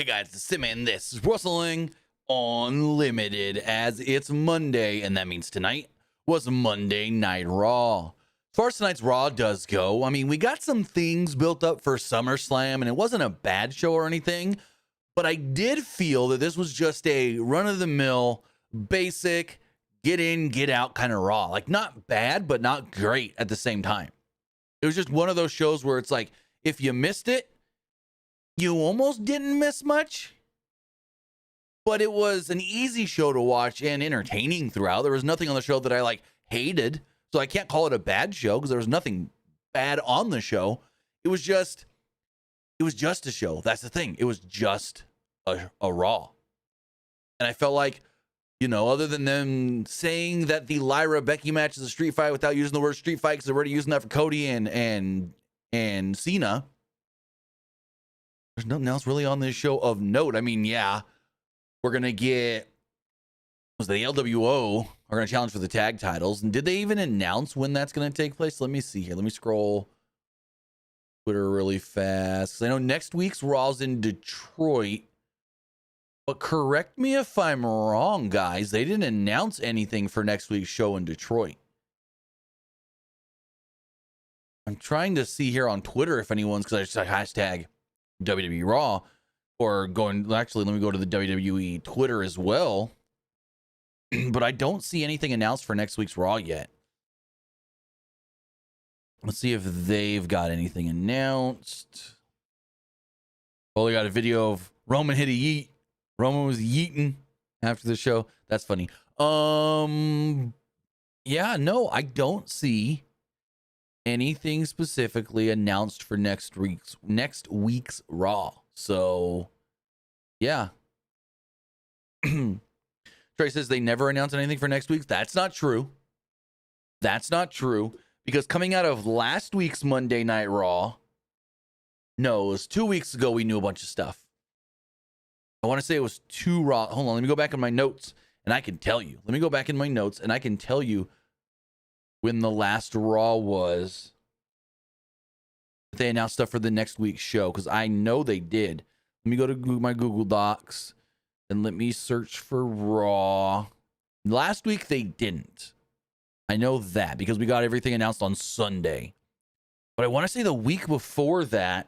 Hey guys, it's Sim, and this is Wrestling Unlimited, as it's Monday, and that means tonight was Monday Night Raw. As far as tonight's Raw does go, I mean, we got some things built up for SummerSlam, and it wasn't a bad show or anything, but I did feel that this was just a run-of-the-mill, basic, get in, get out kind of Raw. Like, not bad, but not great at the same time. It was just one of those shows where it's like, if you missed it, you almost didn't miss much, but it was an easy show to watch and entertaining throughout. There was nothing on the show that I hated, so I can't call it a bad show because there was nothing bad on the show. It was just a show. That's the thing. It was just a Raw. And I felt like, you know, other than them saying that the Lyra Becky match is a street fight without using the word street fight because they're already using that for Cody and Cena, there's nothing else really on this show of note. I mean, yeah, we're going to get, the LWO are going to challenge for the tag titles. And did they even announce when that's going to take place? Let me see here. Let me scroll Twitter really fast. I know next week's Raw's in Detroit. But correct me if I'm wrong, guys. They didn't announce anything for next week's show in Detroit. I'm trying to see here on Twitter if anyone's, because I just hashtag WWE Raw, or actually, let me go to the WWE Twitter as well. But I don't see anything announced for next week's Raw yet. Let's see if they've got anything announced. Oh, they got a video of Roman hit a yeet. Roman was yeeting after the show. That's funny. Yeah, no, I don't see anything specifically announced for next week's Raw. So, yeah. Trey says they never announced anything for next week's. That's not true. That's not true. Because coming out of last week's Monday Night Raw, no, it was 2 weeks ago we knew a bunch of stuff. I want to say it was 2 Raw. Hold on, let me go back in my notes and I can tell you. Let me go back in my notes and I can tell you when the last Raw was. They announced stuff for the next week's show because I know they did. Let me go to my Google Docs and let me search for Raw. Last week they didn't. I know that because we got everything announced on Sunday. But I want to say the week before that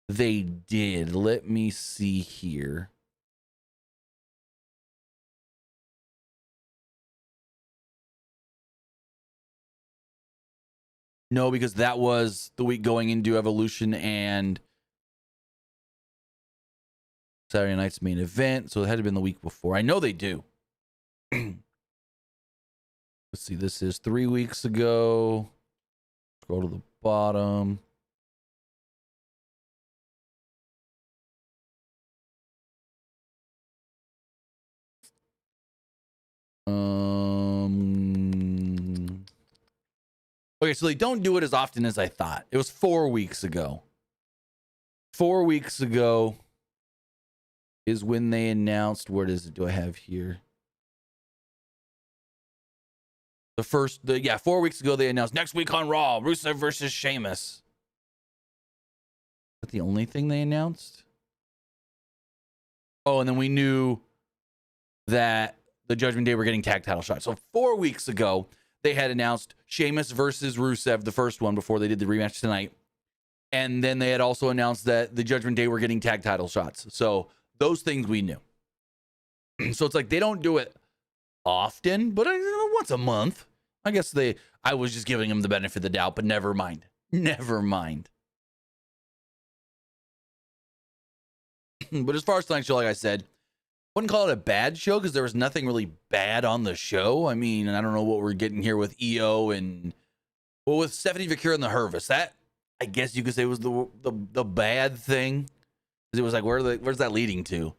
they did. Let me see here. No, because that was the week going into Evolution and Saturday night's main event. So it had to have been the week before. I know they do. Let's see. This is 3 weeks ago. Scroll to the bottom. Okay, so they don't do it as often as I thought. It was 4 weeks ago. 4 weeks ago is when they announced, where do I have here? 4 weeks ago they announced next week on Raw, Rusev versus Sheamus. Is that the only thing they announced? Oh, and then we knew that the Judgment Day were getting tag title shots. So 4 weeks ago, they had announced Sheamus versus Rusev, the first one, before they did the rematch tonight. And then they had also announced that the Judgment Day were getting tag title shots. So those things we knew. So it's like they don't do it often, but once a month. I guess I was just giving them the benefit of the doubt, but never mind. Never mind. But as far as tonight's show, like I said, wouldn't call it a bad show because there was nothing really bad on the show. I mean, I don't know what we're getting here with Iyo and with Stephanie Vaquer and the Hervis. That, I guess you could say, was the bad thing. Because it was like, where's that leading to?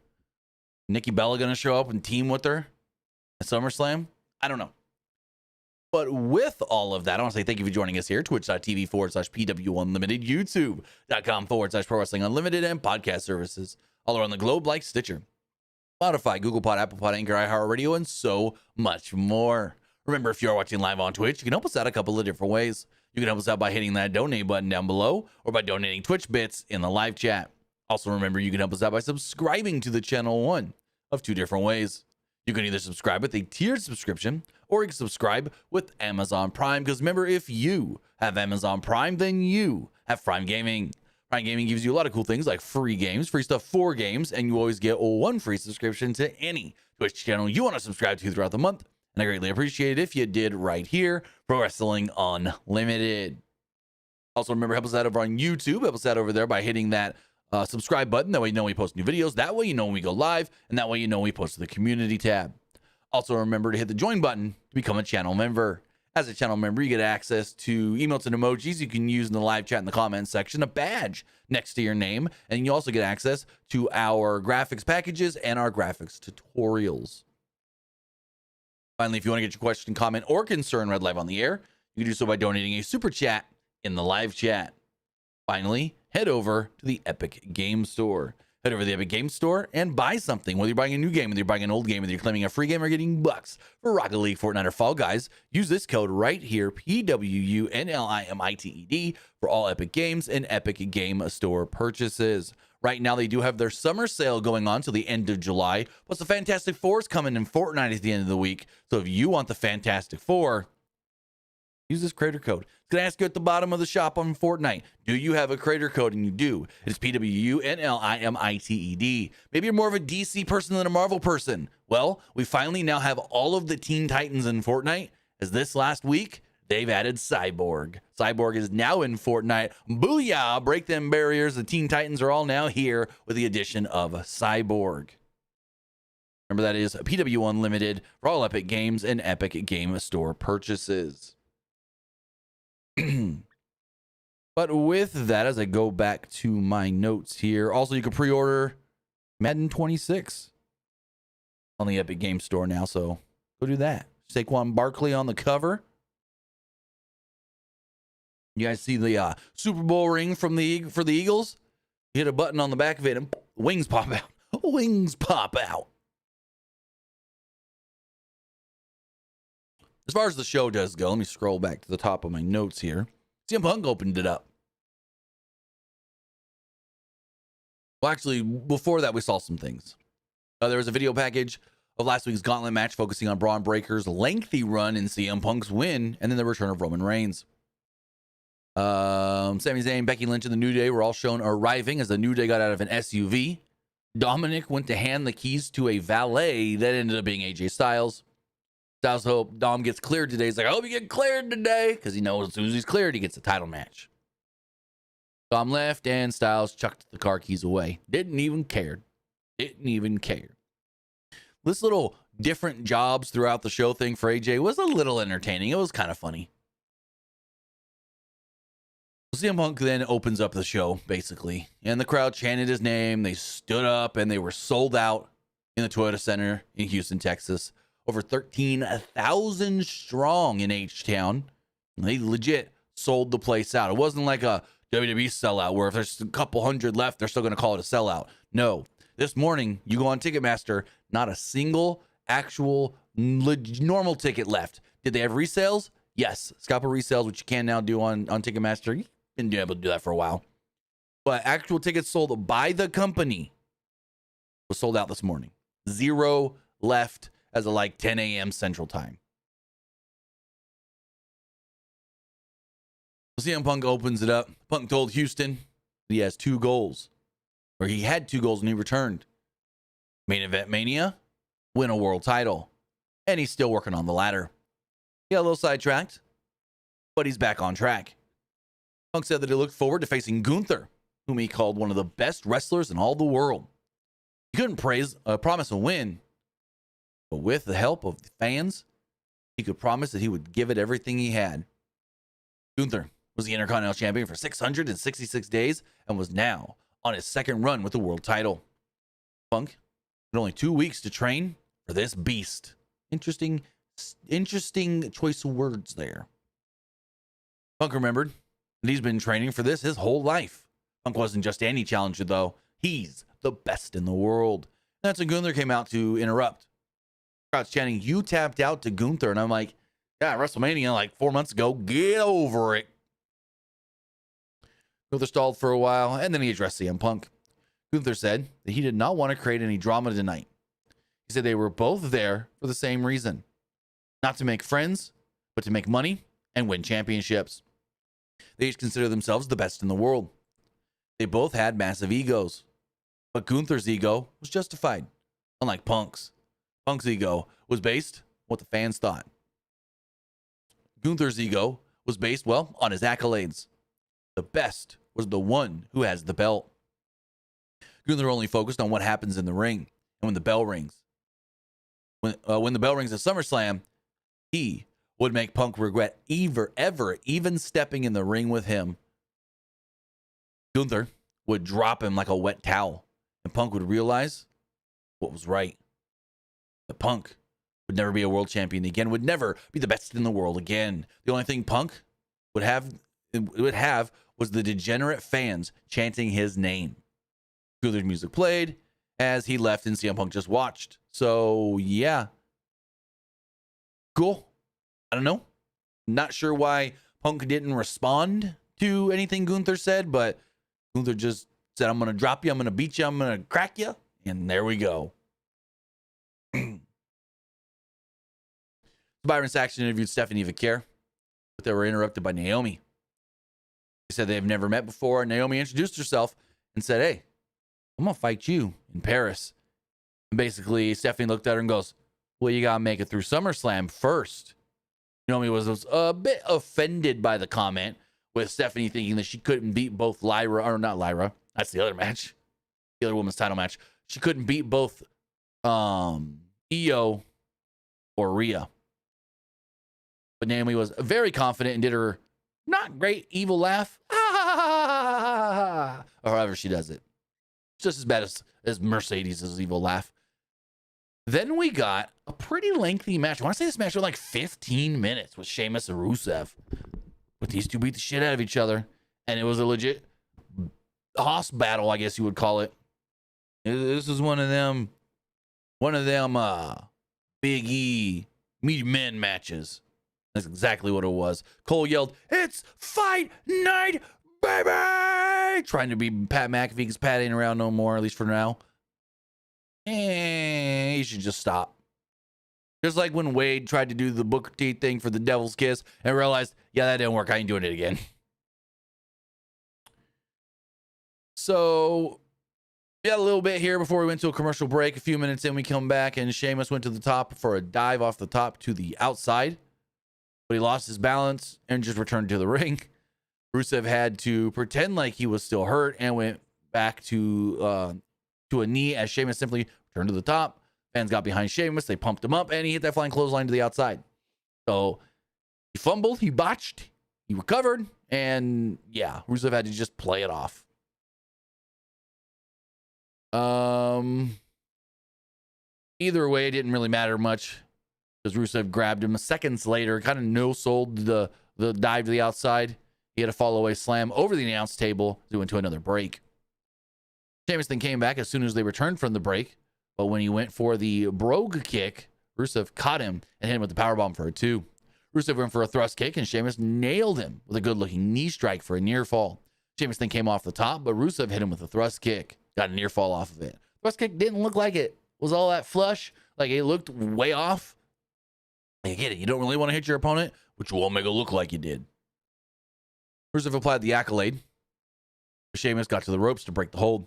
Nikki Bella going to show up and team with her at SummerSlam? I don't know. But with all of that, I want to say thank you for joining us here. Twitch.tv/PWU Unlimited, YouTube.com/Pro Wrestling Unlimited, and podcast services all around the globe like Stitcher, Spotify, Google Pod, Apple Pod, Anchor, iHeartRadio, and so much more. Remember, if you're watching live on Twitch, you can help us out a couple of different ways. You can help us out by hitting that donate button down below or by donating Twitch bits in the live chat. Also, remember, you can help us out by subscribing to the channel one of two different ways. You can either subscribe with a tiered subscription, or you can subscribe with Amazon Prime. Because remember, if you have Amazon Prime, then you have Prime Gaming. Prime Gaming gives you a lot of cool things like free games, free stuff for games, and you always get one free subscription to any Twitch channel you want to subscribe to throughout the month. And I greatly appreciate it if you did right here, Pro Wrestling Unlimited. Also, remember, help us out over on YouTube. Help us out over there by hitting that subscribe button. That way you know when we post new videos. That way you know when we go live. And that way you know when we post to the community tab. Also, remember to hit the join button to become a channel member. As a channel member, you get access to emotes and emojis you can use in the live chat in the comments section, a badge next to your name, and you also get access to our graphics packages and our graphics tutorials. Finally, if you want to get your question, comment, or concern read live on the air, you can do so by donating a super chat in the live chat. Finally, head over to the Epic Game Store. Head over to the Epic Game Store and buy something. Whether you're buying a new game, whether you're buying an old game, whether you're claiming a free game or getting bucks for Rocket League, Fortnite, or Fall Guys, use this code right here, PWUNLIMITED, for all Epic Games and Epic Game Store purchases. Right now, they do have their summer sale going on till the end of July. Plus, the Fantastic Four is coming in Fortnite at the end of the week. So if you want the Fantastic Four, use this creator code. It's going to ask you at the bottom of the shop on Fortnite, do you have a creator code? And you do. It's PWUNLIMITED. Maybe you're more of a DC person than a Marvel person. Well, we finally now have all of the Teen Titans in Fortnite, as this last week, they've added Cyborg. Cyborg is now in Fortnite. Booyah! Break them barriers. The Teen Titans are all now here with the addition of Cyborg. Remember, that is PW Unlimited for all Epic Games and Epic Game Store purchases. But with that, as I go back to my notes here, also you can pre-order Madden 26 on the Epic Game Store now, so go do that. Saquon Barkley on the cover. You guys see the Super Bowl ring for the Eagles? You hit a button on the back of it and wings pop out. Wings pop out. As far as the show does go, let me scroll back to the top of my notes here. CM Punk opened it up. Well, actually, before that, we saw some things. There was a video package of last week's Gauntlet match focusing on Braun Breaker's lengthy run in CM Punk's win, and then the return of Roman Reigns. Sami Zayn, Becky Lynch, and the New Day were all shown arriving as the New Day got out of an SUV. Dominic went to hand the keys to a valet that ended up being AJ Styles. Styles hope Dom gets cleared today. He's like, I hope you get cleared today, because he knows as soon as he's cleared, he gets a title match. Dom left, and Styles chucked the car keys away. Didn't even care. Didn't even care. This little different jobs throughout the show thing for AJ was a little entertaining. It was kind of funny. CM Punk then opens up the show, basically, and the crowd chanted his name. They stood up, and they were sold out in the Toyota Center in Houston, Texas. Over 13,000 strong in H-Town. They legit sold the place out. It wasn't like a WWE sellout where if there's a couple hundred left, they're still going to call it a sellout. No. This morning, you go on Ticketmaster, not a single actual normal ticket left. Did they have resales? Yes. Scalper resales, which you can now do on Ticketmaster. You've been able to do that for a while. But actual tickets sold by the company was sold out this morning. 0 left as of like 10 a.m. Central Time. CM Punk opens it up. Punk told Houston he has 2 goals. Or he had 2 goals when he returned. Main Event Mania, win a world title. And he's still working on the ladder. He got a little sidetracked, but he's back on track. Punk said that he looked forward to facing Gunther, whom he called one of the best wrestlers in all the world. He couldn't promise a win, but with the help of the fans, he could promise that he would give it everything he had. Gunther was the Intercontinental Champion for 666 days and was now on his second run with the world title. Punk had only 2 weeks to train for this beast. Interesting choice of words there. Punk remembered that he's been training for this his whole life. Punk wasn't just any challenger, though. He's the best in the world. That's when Gunther came out to interrupt. Crowd's chanting, "You tapped out to Gunther." And I'm like, yeah, WrestleMania like 4 months ago. Get over it. Gunther stalled for a while, and then he addressed CM Punk. Gunther said that he did not want to create any drama tonight. He said they were both there for the same reason. Not to make friends, but to make money and win championships. They each consider themselves the best in the world. They both had massive egos. But Gunther's ego was justified, unlike Punk's. Punk's ego was based on what the fans thought. Gunther's ego was based, well, on his accolades. The best was the one who has the belt. Gunther only focused on what happens in the ring and when the bell rings. When the bell rings at SummerSlam, he would make Punk regret ever even stepping in the ring with him. Gunther would drop him like a wet towel, and Punk would realize what was right. That Punk would never be a world champion again, would never be the best in the world again. The only thing Punk would have was the degenerate fans chanting his name. Gunther's music played as he left, and CM Punk just watched. So, yeah. Cool. I don't know. Not sure why Punk didn't respond to anything Gunther said, but Gunther just said, I'm going to drop you, I'm going to beat you, I'm going to crack you. And there we go. Byron Saxton interviewed Stephanie Vaquer, but they were interrupted by Naomi. They said they've never met before. Naomi introduced herself and said, hey, I'm going to fight you in Paris. And basically, Stephanie looked at her and goes, well, you got to make it through SummerSlam first. Naomi was a bit offended by the comment, with Stephanie thinking that she couldn't beat both Lyra, or not Lyra, that's the other match, the other women's title match. She couldn't beat both Iyo or Rhea. But Naomi was very confident and did her not great evil laugh. Ah, or however she does it. It's just as bad as Mercedes' evil laugh. Then we got a pretty lengthy match. I want to say this match was like 15 minutes with Sheamus and Rusev. But these two beat the shit out of each other. And it was a legit hoss battle, I guess you would call it. This is one of them Big E meaty men matches. That's exactly what it was. Cole yelled, it's fight night, baby! Trying to be Pat McAfee because Pat ain't around no more, at least for now. And he should just stop. Just like when Wade tried to do the Booker T thing for the Devil's Kiss and realized, yeah, that didn't work. I ain't doing it again. So, we got a little bit here before we went to a commercial break. A few minutes in, we come back, and Sheamus went to the top for a dive off the top to the outside. But he lost his balance and just returned to the ring. Rusev had to pretend like he was still hurt and went back to a knee as Sheamus simply returned to the top. Fans got behind Sheamus. They pumped him up, and he hit that flying clothesline to the outside. So he fumbled, he botched, he recovered, and yeah, Rusev had to just play it off. Either way, it didn't really matter much because Rusev grabbed him seconds later, kind of no-sold the dive to the outside. He had a fall-away slam over the announce table as he went to another break. Sheamus then came back as soon as they returned from the break, but when he went for the brogue kick, Rusev caught him and hit him with the powerbomb for a 2. Rusev went for a thrust kick, and Sheamus nailed him with a good-looking knee strike for a near fall. Sheamus then came off the top, but Rusev hit him with a thrust kick. Got a near fall off of it. Thrust kick didn't look like it was all that flush. Like, it looked way off. I get it. You don't really want to hit your opponent, but you won't make it look like you did. Rusev applied the accolade. Sheamus got to the ropes to break the hold.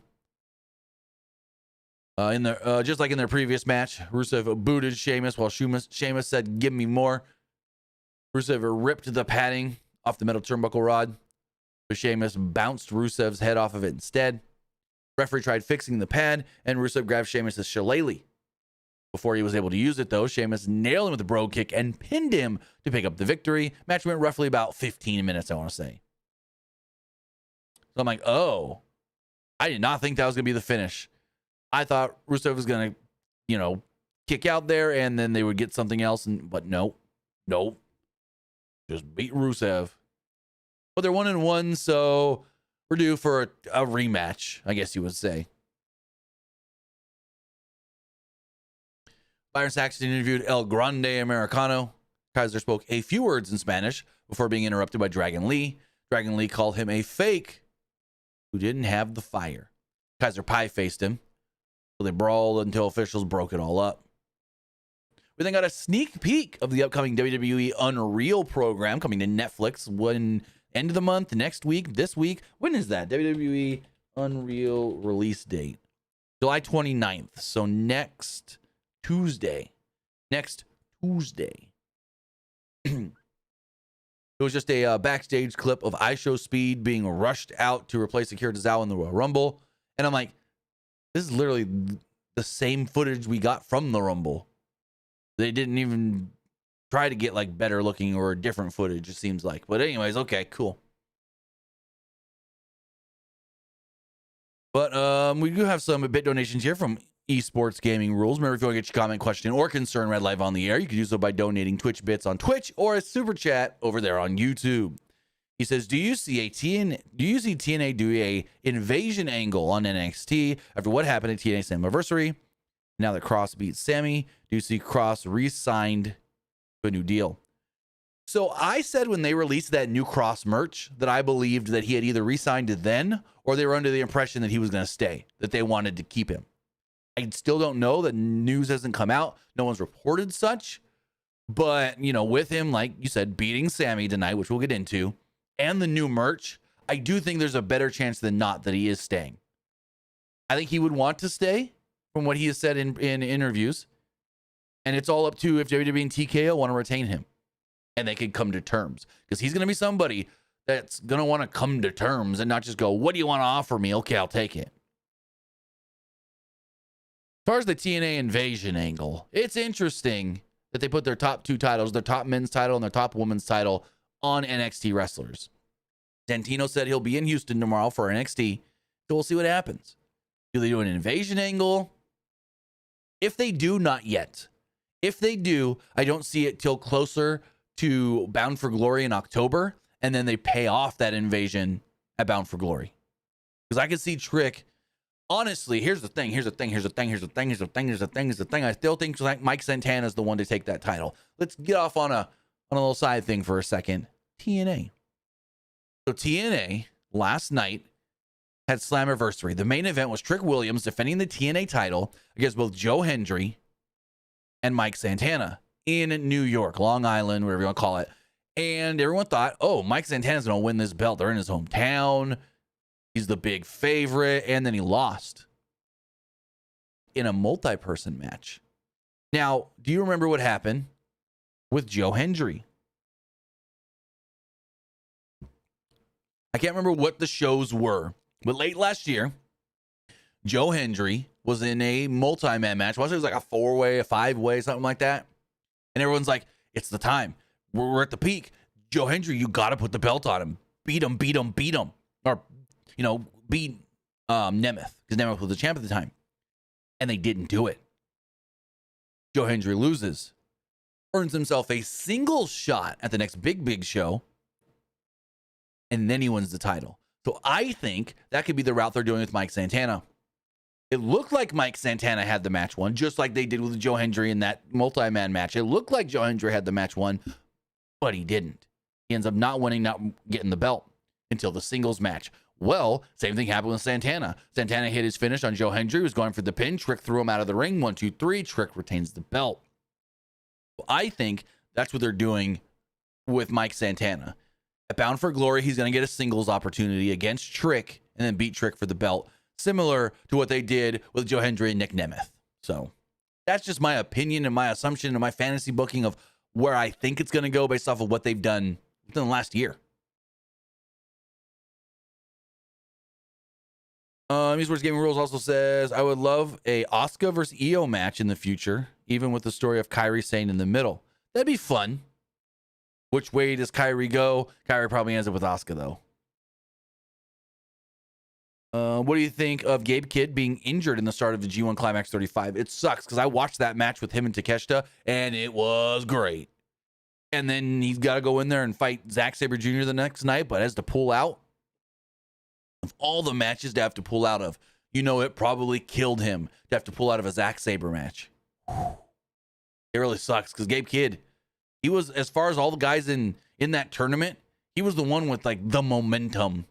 Just like in their previous match, Rusev booted Sheamus while Sheamus said, give me more. Rusev ripped the padding off the metal turnbuckle rod, but Sheamus bounced Rusev's head off of it instead. Referee tried fixing the pad, and Rusev grabbed Sheamus' shillelagh. Before he was able to use it, though, Sheamus nailed him with a brogue kick and pinned him to pick up the victory. Match went roughly about 15 minutes, I want to say. So I'm like, oh, I did not think that was going to be the finish. I thought Rusev was going to, kick out there and then they would get something else. But no. Just beat Rusev. But they're 1-1, so we're due for a rematch, I guess you would say. Byron Saxton interviewed El Grande Americano. Kaiser spoke a few words in Spanish before being interrupted by Dragon Lee. Dragon Lee called him a fake who didn't have the fire. Kaiser Pie faced him. So they brawled until officials broke it all up. We then got a sneak peek of the upcoming WWE Unreal program coming to Netflix when end of the month, next week, this week. When is that? WWE Unreal release date. July 29th. So next Tuesday. It was just a backstage clip of Iyo Sky being rushed out to replace Akira Tozawa in the Royal Rumble. And I'm like, this is literally the same footage we got from the Rumble. They didn't even try to get like better looking or different footage, it seems like. But anyways, okay, cool. But we do have some bit donations here from Esports Gaming Rules. Remember, if you want to get your comment, question, or concern read live on the air, you can do so by donating Twitch bits on Twitch or a super chat over there on YouTube. He says, do you see TNA do a invasion angle on NXT after what happened at TNA's anniversary? Now that Kross beat Sami, do you see Kross re-signed to a new deal? So I said when they released that new Kross merch that I believed that he had either re-signed then or they were under the impression that he was going to stay, that they wanted to keep him. I still don't know. The news hasn't come out. No one's reported such. But, you know, with him, like you said, beating Sami tonight, which we'll get into, and the new merch, I do think there's a better chance than not that he is staying. I think he would want to stay from what he has said in interviews. And it's all up to if WWE and TKO want to retain him. And they can come to terms. Because he's going to be somebody that's going to want to come to terms and not just go, what do you want to offer me? Okay, I'll take it. As far as the TNA invasion angle, it's interesting that they put their top two titles, their top men's title and their top women's title, on NXT wrestlers. Santino said he'll be in Houston tomorrow for NXT, so we'll see what happens. Do they do an invasion angle? If they do, not yet. If they do, I don't see it till closer to Bound for Glory in October, and then they pay off that invasion at Bound for Glory. Because I can see Trick. Honestly, here's the thing. I still think Mike Santana is the one to take that title. Let's get off on a little side thing for a second. TNA. So TNA last night had Slammiversary. The main event was Trick Williams defending the TNA title against both Joe Hendry and Mike Santana in New York, Long Island, whatever you want to call it. And everyone thought, oh, Mike Santana's going to win this belt. They're in his hometown. He's the big favorite. And then he lost in a multi-person match. Now, do you remember what happened with Joe Hendry? I can't remember what the shows were, but late last year, Joe Hendry was in a multi-man match. It was like a 4-way, a 5-way, something like that. And everyone's like, it's the time. We're at the peak. Joe Hendry, you got to put the belt on him. Beat him. Or, beat Nemeth, because Nemeth was the champ at the time. And they didn't do it. Joe Hendry loses. Earns himself a single shot at the next big show. And then he wins the title. So I think that could be the route they're doing with Mike Santana. It looked like Mike Santana had the match won, just like they did with Joe Hendry in that multi-man match. It looked like Joe Hendry had the match won, but he didn't. He ends up not winning, not getting the belt until the singles match. Well, same thing happened with Santana. Santana hit his finish on Joe Hendry, who was going for the pin. Trick threw him out of the ring. 1, 2, 3. Trick retains the belt. I think that's what they're doing with Mike Santana. At Bound for Glory, he's going to get a singles opportunity against Trick and then beat Trick for the belt, similar to what they did with Joe Hendry and Nick Nemeth. So that's just my opinion and my assumption and my fantasy booking of where I think it's going to go based off of what they've done within the last year. Esports Gaming Rules also says, I would love a Asuka versus Iyo match in the future, even with the story of Kairi Sane in the middle. That'd be fun. Which way does Kairi go? Kairi probably ends up with Asuka, though. What do you think of Gabe Kidd being injured in the start of the G1 Climax 35? It sucks because I watched that match with him and Takeshita, and it was great. And then he's got to go in there and fight Zack Sabre Jr. the next night, but has to pull out. Of all the matches to have to pull out of, it probably killed him to have to pull out of a Zack Sabre match. It really sucks because Gabe Kidd, he was, as far as all the guys in that tournament, he was the one with like the momentum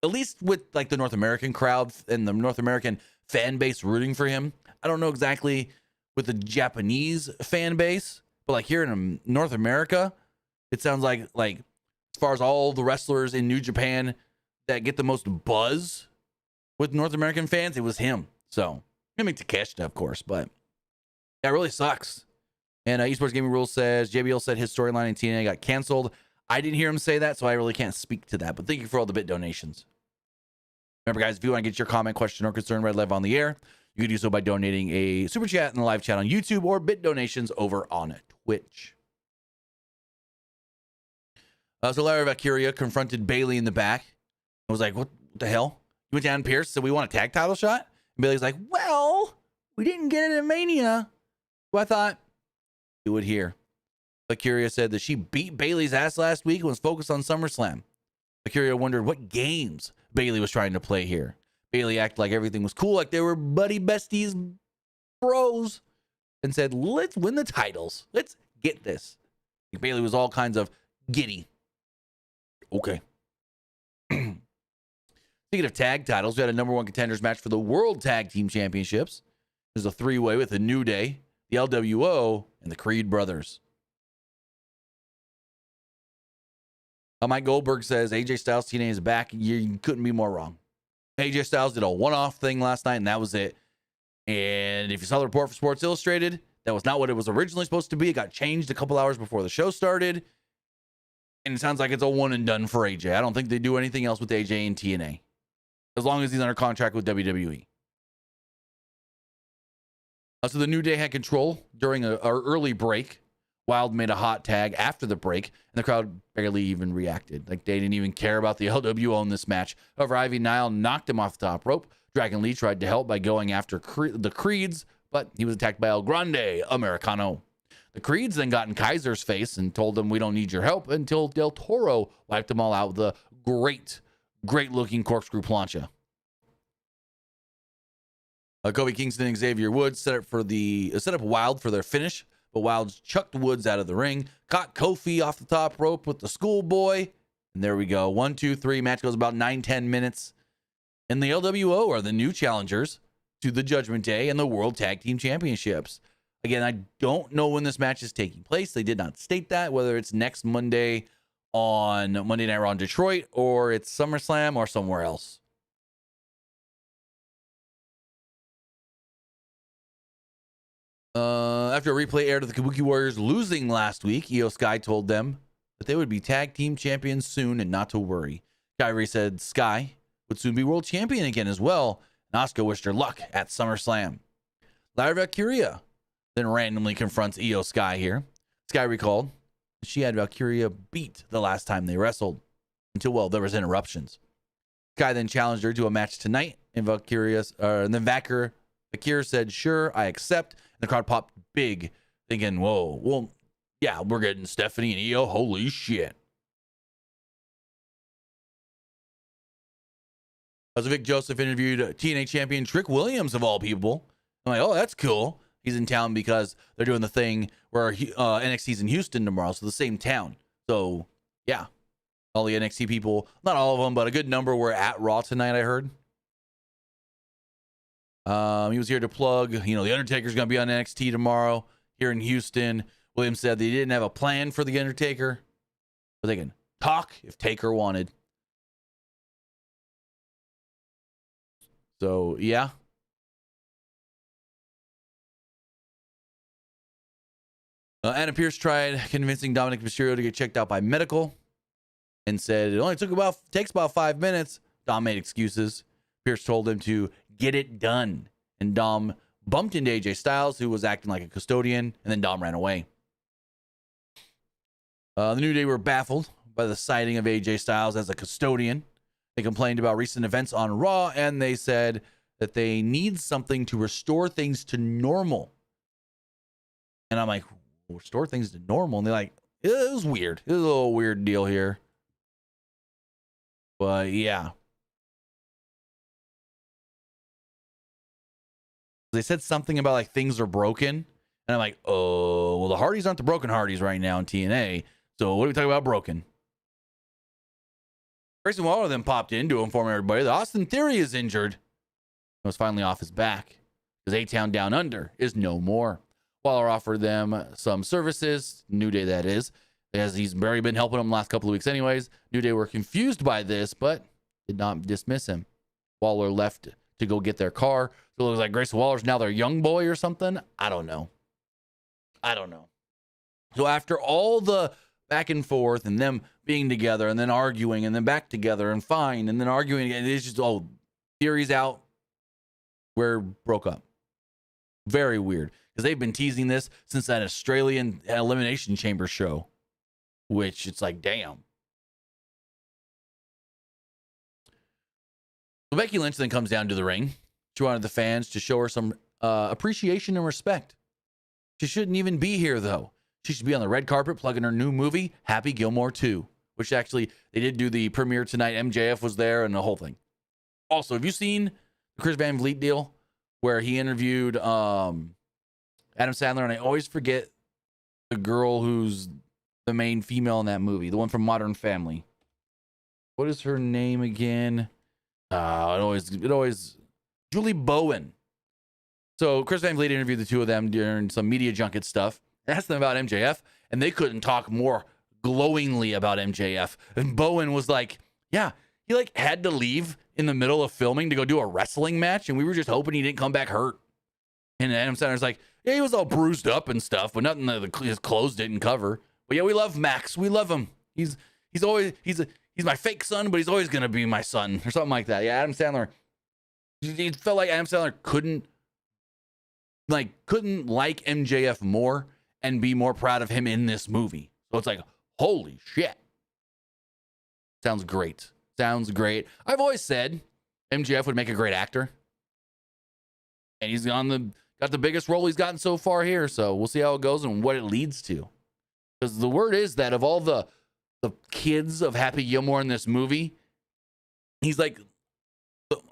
at least with like the North American crowd and the North American fan base rooting for him. I don't know exactly with the Japanese fan base, but like here in North America, it sounds like as far as all the wrestlers in New Japan that get the most buzz with North American fans, it was him. So I mean Takeshita, of course, but that really sucks. And Esports Gaming Rules says JBL said his storyline in TNA got canceled. I didn't hear him say that, so I really can't speak to that. But thank you for all the bit donations. Remember, guys, if you want to get your comment, question, or concern read live on the air, you can do so by donating a super chat in the live chat on YouTube or bit donations over on Twitch. So Lyra Valkyria confronted Bayley in the back. I was like, what the hell? You went down Pierce, so we want a tag title shot? And Bayley's like, well, we didn't get it in Mania. So I thought, do it here. Valkyria said that she beat Bayley's ass last week and was focused on SummerSlam. Valkyria wondered what games Bayley was trying to play here. Bayley acted like everything was cool, like they were buddy besties, bros, and said, let's win the titles. Let's get this. Bayley was all kinds of giddy. Okay. Speaking of tag titles, we had a number one contenders match for the World Tag Team Championships. There's a three-way with the New Day, the LWO, and the Creed Brothers. Mike Goldberg says AJ Styles TNA is back. You couldn't be more wrong. AJ Styles did a one-off thing last night, and that was it. And if you saw the report for Sports Illustrated, that was not what it was originally supposed to be. It got changed a couple hours before the show started. And it sounds like it's a one and done for AJ. I don't think they do anything else with AJ in TNA, as long as he's under contract with WWE. So the New Day had control during our early break. Wild made a hot tag after the break, and the crowd barely even reacted. Like, they didn't even care about the LWO in this match. However, Ivy Nile knocked him off the top rope. Dragon Lee tried to help by going after the Creeds, but he was attacked by El Grande Americano. The Creeds then got in Kaiser's face and told him, we don't need your help, until Del Toro wiped them all out with a great-looking corkscrew plancha. Kofi Kingston and Xavier Woods set up Wild for their finish, but Wild chucked Woods out of the ring, caught Kofi off the top rope with the schoolboy, and there we go. 1, 2, 3. Match goes about 9-10 minutes. And the LWO are the new challengers to the Judgment Day and the World Tag Team Championships. Again, I don't know when this match is taking place. They did not state that, whether it's next Monday on Monday Night Raw in Detroit, or it's SummerSlam, or somewhere else. After a replay aired of the Kabuki Warriors losing last week, Iyo Sky told them that they would be tag team champions soon and not to worry. Kyrie said Sky would soon be world champion again as well, and Asuka wished her luck at SummerSlam. Lyra Valkyria then randomly confronts Iyo Sky here. Sky recalled she had Valkyria beat the last time they wrestled, until, well, there was interruptions. Sky then challenged her to a match tonight, and then Vaquer said, sure, I accept. And the crowd popped big, thinking, whoa, well, yeah, we're getting Stephanie and Iyo. Holy shit. As Vic Joseph interviewed TNA champion Trick Williams, of all people. I'm like, oh, that's cool. He's in town because they're doing the thing where NXT's in Houston tomorrow, so the same town. So, yeah, all the NXT people, not all of them, but a good number were at Raw tonight, I heard. He was here to plug, the Undertaker's going to be on NXT tomorrow here in Houston. Williams said they didn't have a plan for the Undertaker, but they can talk if Taker wanted. So, yeah. Anna Pierce tried convincing Dominic Mysterio to get checked out by medical and said it only takes about 5 minutes. Dom made excuses. Pierce told him to get it done. And Dom bumped into AJ Styles, who was acting like a custodian, and then Dom ran away. The New Day were baffled by the sighting of AJ Styles as a custodian. They complained about recent events on Raw, and they said that they need something to restore things to normal. And I'm like, restore things to normal? And they're like, it was weird. It was a little weird deal here. But yeah. They said something about like things are broken. And I'm like, oh, well, the Hardys aren't the broken Hardys right now in TNA. So what are we talking about broken? Grayson Waller then popped in to inform everybody that Austin Theory is injured. He was finally off his back because A-Town Down Under is no more. Waller offered them some services, New Day that is, as he's already been helping them the last couple of weeks anyways. New Day were confused by this, but did not dismiss him. Waller left to go get their car. So it looks like Grayson Waller's now their young boy or something. I don't know. So after all the back and forth and them being together and then arguing and then back together and fine and then arguing again, it's just, Theory's out. We're broke up. Very weird. Because they've been teasing this since that Australian Elimination Chamber show. Which it's like, damn. So Becky Lynch then comes down to the ring. She wanted the fans to show her some appreciation and respect. She shouldn't even be here, though. She should be on the red carpet plugging her new movie, Happy Gilmore 2. Which actually, they did do the premiere tonight. MJF was there and the whole thing. Also, have you seen the Chris Van Vliet deal? Where he interviewed Adam Sandler, and I always forget the girl who's the main female in that movie, the one from Modern Family. What is her name again? It always Julie Bowen. So Chris Van Vliet interviewed the two of them during some media junket stuff. Asked them about MJF, and they couldn't talk more glowingly about MJF. And Bowen was like, yeah, he had to leave in the middle of filming to go do a wrestling match, and we were just hoping he didn't come back hurt. And Adam Sandler's like, yeah, he was all bruised up and stuff, but nothing that his clothes didn't cover. But yeah, we love Max. We love him. He's my fake son, but he's always gonna be my son, or something like that. Yeah, Adam Sandler. It felt like Adam Sandler couldn't like MJF more and be more proud of him in this movie. So it's like, holy shit. Sounds great. I've always said MJF would make a great actor. And he's got the biggest role he's gotten so far here. So we'll see how it goes and what it leads to. Because the word is that of all the kids of Happy Gilmore in this movie, he's like,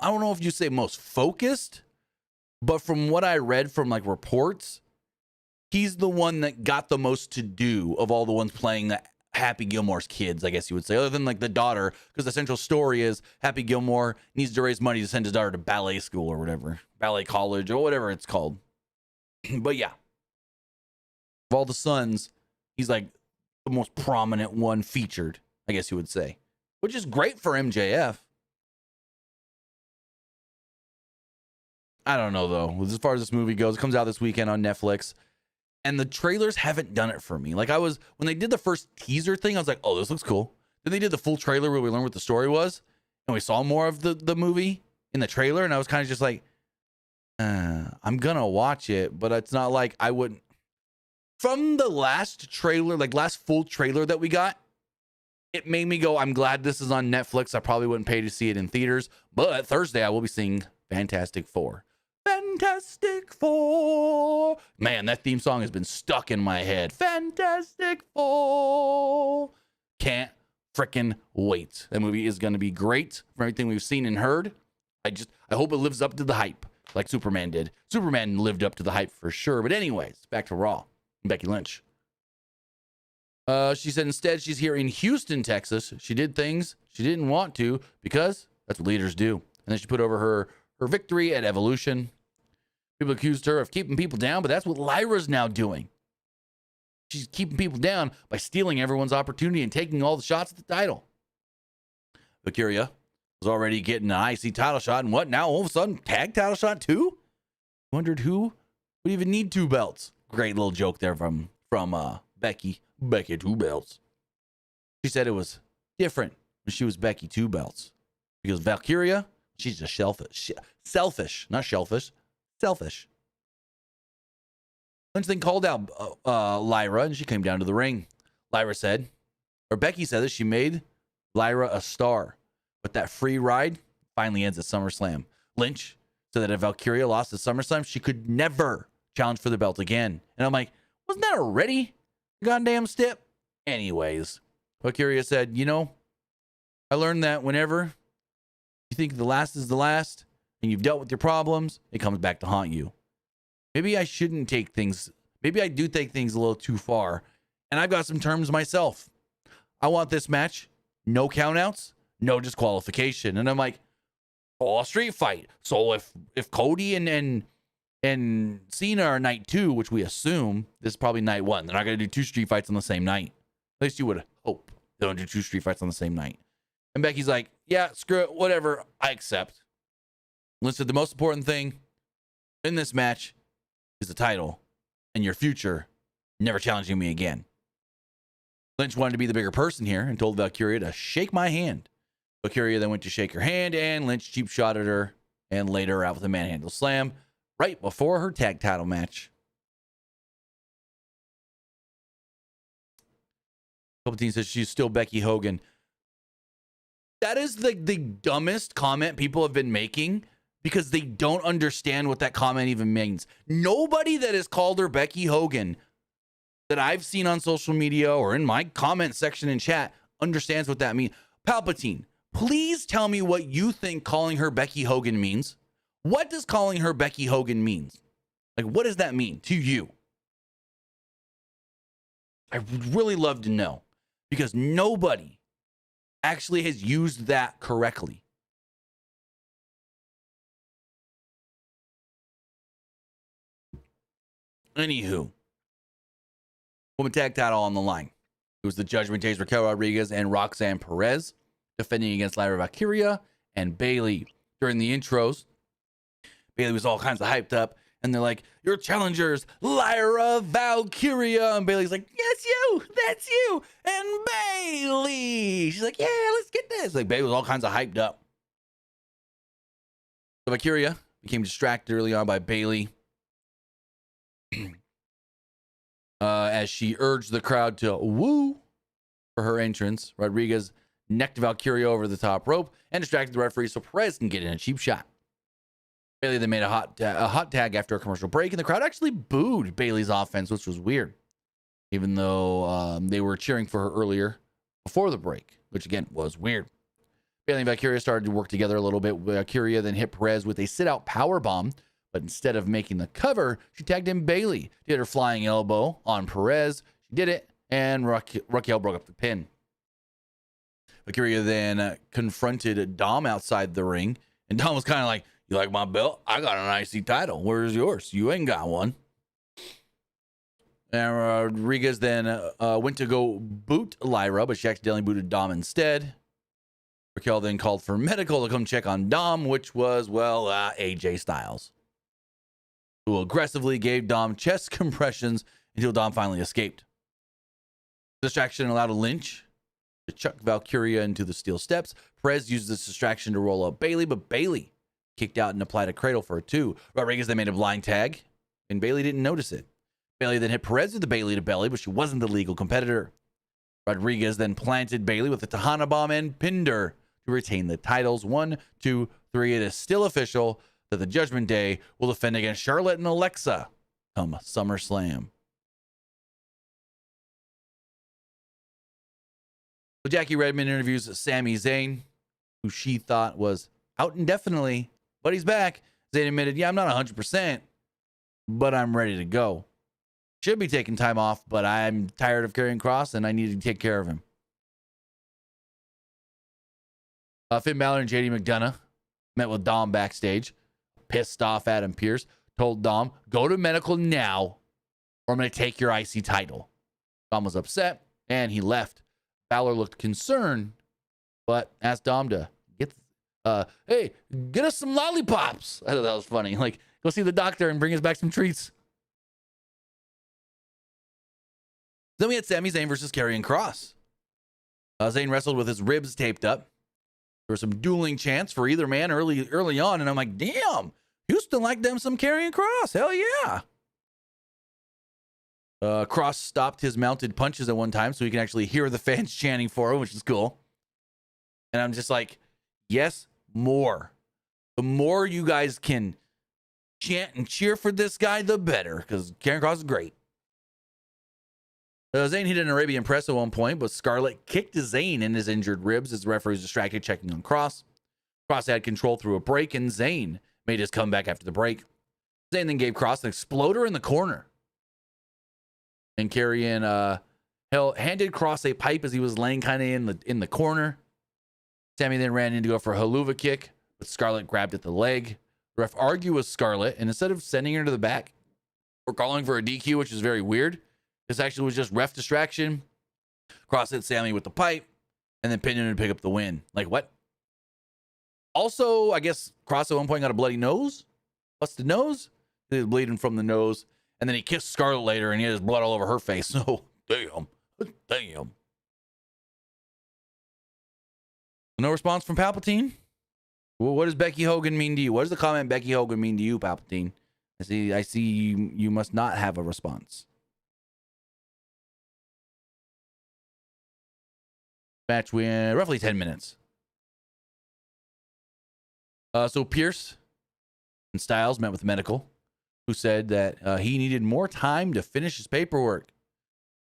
I don't know if you say most focused, but from what I read from reports, he's the one that got the most to do of all the ones playing the Happy Gilmore's kids, I guess you would say, other than the daughter, because the central story is Happy Gilmore needs to raise money to send his daughter to ballet school or whatever, ballet college or whatever it's called. But yeah, of all the sons, he's the most prominent one featured, I guess you would say, which is great for MJF. I don't know, though. As far as this movie goes, it comes out this weekend on Netflix. And the trailers haven't done it for me. When they did the first teaser thing, I was like, oh, this looks cool. Then they did the full trailer where we learned what the story was. And we saw more of the movie in the trailer. And I was kind of just like, I'm going to watch it. But it's not like I wouldn't. From the last trailer, last full trailer that we got, it made me go, I'm glad this is on Netflix. I probably wouldn't pay to see it in theaters. But Thursday, I will be seeing Fantastic Four. Fantastic Four. Man, that theme song has been stuck in my head. Fantastic Four. Can't freaking wait. That movie is going to be great from everything we've seen and heard. I hope it lives up to the hype like Superman did. Superman lived up to the hype for sure. But anyways, back to Raw. Becky Lynch. She said instead she's here in Houston, Texas. She did things she didn't want to because that's what leaders do. And then she put over her victory at Evolution. People accused her of keeping people down, but that's what Lyra's now doing. She's keeping people down by stealing everyone's opportunity and taking all the shots at the title. Vaquer was already getting an IC title shot, and what now? All of a sudden, tag title shot too? Wondered who would even need 2 belts. Great little joke there from Becky. Becky 2 belts. She said it was different when she was Becky 2 belts. Because Valkyria, she's just selfish, not shellfish. Selfish. Lynch then called out Lyra, and she came down to the ring. Becky said that she made Lyra a star, but that free ride finally ends at SummerSlam. Lynch said that if Valkyria lost at SummerSlam, she could never challenge for the belt again. And I'm like, wasn't that already a goddamn step? Anyways, Valkyria said, I learned that whenever you think the last is the last, and you've dealt with your problems, it comes back to haunt you. Maybe I do take things a little too far. And I've got some terms myself. I want this match, no countouts, no disqualification. And I'm like, oh, a street fight. So if Cody and Cena are night 2, which we assume this is probably night 1, they're not going to do 2 street fights on the same night. At least you would hope they don't do 2 street fights on the same night. And Becky's like, yeah, screw it, whatever, I accept. Lynch said the most important thing in this match is the title and your future never challenging me again. Lynch wanted to be the bigger person here and told Valkyria to shake my hand. Valkyria then went to shake her hand, and Lynch cheap shotted her and laid her out with a manhandle slam right before her tag title match. Palpatine says she's still Becky Hogan. That is the dumbest comment people have been making because they don't understand what that comment even means. Nobody that has called her Becky Hogan that I've seen on social media or in my comment section in chat understands what that means. Palpatine, please tell me what you think calling her Becky Hogan means. What does calling her Becky Hogan means? Like, what does that mean to you? I would really love to know because nobody actually has used that correctly. Anywho, woman tag title on the line. It was the Judgment Day's Raquel Rodriguez and Roxanne Perez defending against Lyra, Valkyria and Bayley. During the intros, Bayley was all kinds of hyped up, and they're like, your challengers, Lyra, Valkyria. And Bayley's like, yes, you, that's you, and Bayley. She's like, yeah, let's get this. Like, Bayley was all kinds of hyped up. So Valkyria became distracted early on by Bayley as she urged the crowd to woo for her entrance. Rodriguez necked Valkyria over the top rope and distracted the referee so Perez can get in a cheap shot. Bayley then made a hot tag after a commercial break, and the crowd actually booed Bayley's offense, which was weird, even though they were cheering for her earlier before the break, which again was weird. Bayley and Valkyria started to work together a little bit. Valkyria then hit Perez with a sit-out powerbomb, but instead of making the cover, she tagged in Bayley, did her flying elbow on Perez. She did it, and Raquel broke up the pin. Valkyria then confronted Dom outside the ring, and Dom was kind of like, you like my belt? I got an IC title. Where's yours? You ain't got one. And Rodriguez then went to go boot Lyra, but she accidentally booted Dom instead. Raquel then called for medical to come check on Dom, which was, well, AJ Styles, who aggressively gave Dom chest compressions until Dom finally escaped. Distraction allowed a Lynch to chuck Valkyria into the steel steps. Perez used this distraction to roll up Bayley, but Bayley kicked out and applied a cradle for a 2. Rodriguez then made a blind tag, and Bayley didn't notice it. Bayley then hit Perez with the Bayley to belly, but she wasn't the legal competitor. Rodriguez then planted Bayley with a Tejana bomb and pinned her to retain the titles. 1, 2, 3. It is still official that the Judgment Day will defend against Charlotte and Alexa come SummerSlam. So Jackie Redmond interviews Sami Zayn, who she thought was out indefinitely, but he's back. Zayn admitted, yeah, I'm not 100%, but I'm ready to go. Should be taking time off, but I'm tired of carrying Kross, and I need to take care of him. Finn Balor and JD McDonough met with Dom backstage. Pissed off Adam Pearce told Dom, go to medical now, or I'm going to take your IC title. Dom was upset, and he left. Balor looked concerned, but asked Dom to hey, get us some lollipops. I thought that was funny. Like, go see the doctor and bring us back some treats. Then we had Sami Zayn versus Karrion Kross. Zayn wrestled with his ribs taped up. There was some dueling chants for either man early on, and I'm like, damn, Houston liked them some Karrion Kross. Hell yeah. Kross stopped his mounted punches at one time so he can actually hear the fans chanting for him, which is cool. And I'm just like, yes, more. The more you guys can chant and cheer for this guy, the better, because Karrion Kross is great. Zayn hit an Arabian press at one point, but Scarlett kicked Zayn in his injured ribs as the referee was distracted checking on Kross. Kross had control through a break, and Zayn made his comeback after the break. Zayn then gave Kross an exploder in the corner. And Karrion handed Kross a pipe as he was laying kind of in the corner. Sami then ran in to go for a haluva kick, but Scarlett grabbed at the leg. The ref argued with Scarlett, and instead of sending her to the back or calling for a DQ, which is very weird, this actually was just ref distraction. Kross hit Sami with the pipe, and then pinned him to pick up the win. Like, what? Also, I guess Kross at one point got a bloody nose. Busted nose. He was bleeding from the nose. And then he kissed Scarlett later, and he had his blood all over her face. So, damn. Damn. No response from Palpatine? Well, what does Becky Hogan mean to you? What does the comment Becky Hogan mean to you, Palpatine? I see you must not have a response. Match went roughly 10 minutes. So Pierce and Styles met with medical, who said that he needed more time to finish his paperwork.